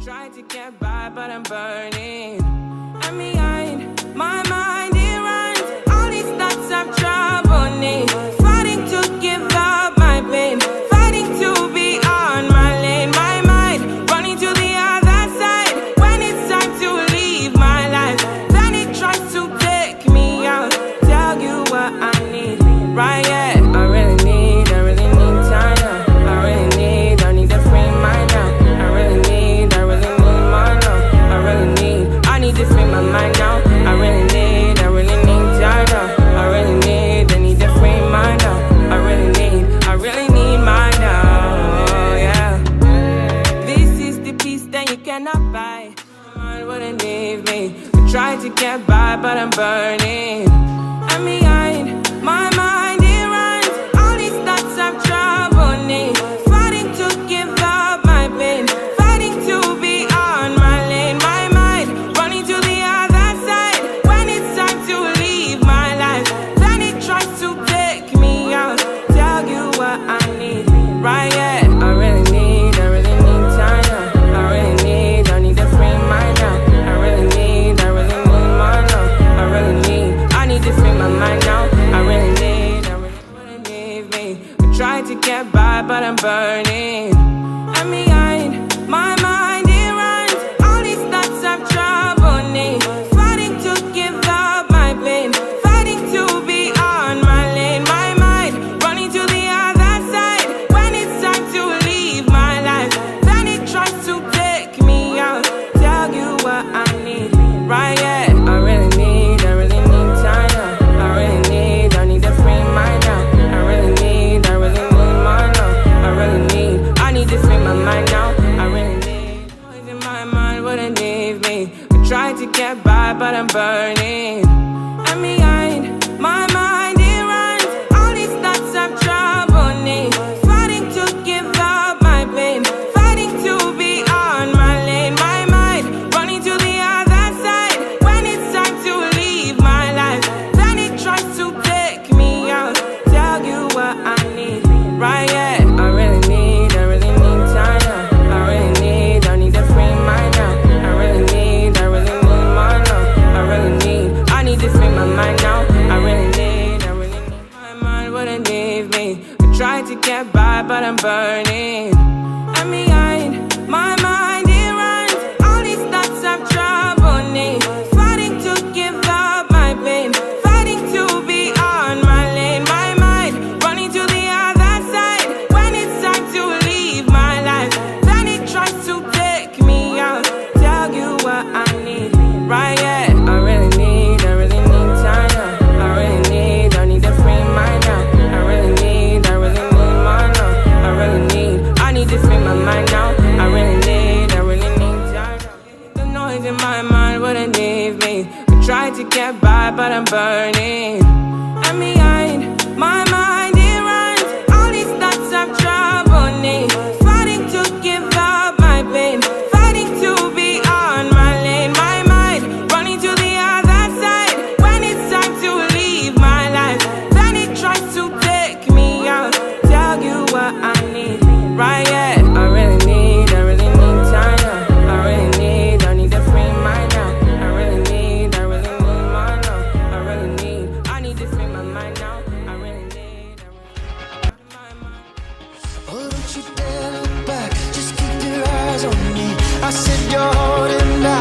Try to get by, but I'm burning. I'm behind, my mind it runs. All these thoughts have trouble me. Fighting to give up my pain, fighting to be on my lane. My mind running to the other side. When it's time to leave my life, then it tries to take me out. Tell you what I need, right? Yeah, I really need time now. I need to free mind now. I need to free my mind now. I really need time now. I need to free mind now. I really need mine now, yeah. This is the peace that you cannot buy. My mind wouldn't leave me. I tried to get by, but I'm burning. I'm behind, my mind it runs. All these thoughts have trouble me. Fighting to give up my pain, fighting to be on my lane. My mind running to the other side. When it's time to leave my life, then it tries to take me out. Tell you what I need, right? Yeah, I really need time now. I need to free mind now. I need mine now. I need to free my mind now. I really wouldn't leave me. I tried to get by, but I'm burning. I'm behind, my mind it runs. All these thoughts have trouble me. Fighting to give up my pain, fighting to be on my lane. My mind running to the other side. When it's time to leave my life, then it tries to take me out. Tell you what I need, right? Yeah, I really need time now. I need to free mind now. I need mine now. I need to free my mind now. Noise in my mind wouldn't leave me. I tried to get by, but I'm burning. I'm behind, my mind it runs. All these thoughts have trouble me. Fighting to give up my pain, fighting to be on my lane. My mind running to the other side. When it's time to leave my life, then it tries to take me out. Tell you what I need, right? Yeah, I really need time now. I need to free mind now. I need mine now. I need to free my mind now. I really need my mind wouldn't leave me. I tried to get by, but I'm burning. I'm behind, my mind it runs. All these thoughts have trouble me. Fighting to give up my pain, fighting to be on my lane. My mind running to the other side. When it's time to leave my life, then it tries to take me out. Tell you what I need, right? Yeah, I really need time now. I need to free mind now. I need mine now. I need to free my mind now. I really need time. The noise in my mind wouldn't leave me. I tried to get by, but I'm burning. I'm behind, my mind it runs. All these thoughts have trouble me. Fighting to give up my pain, fighting to be on my lane. My mind running to the other side. When it's time to leave my life, then it tries to take me out. Tell you what I need, right? Yeah, I really need time now. I need to free mind now. I need mine now. I need to free my mind now. I really need my mind. Oh, don't you dare look back, just keep your eyes on me. I said you're holding out.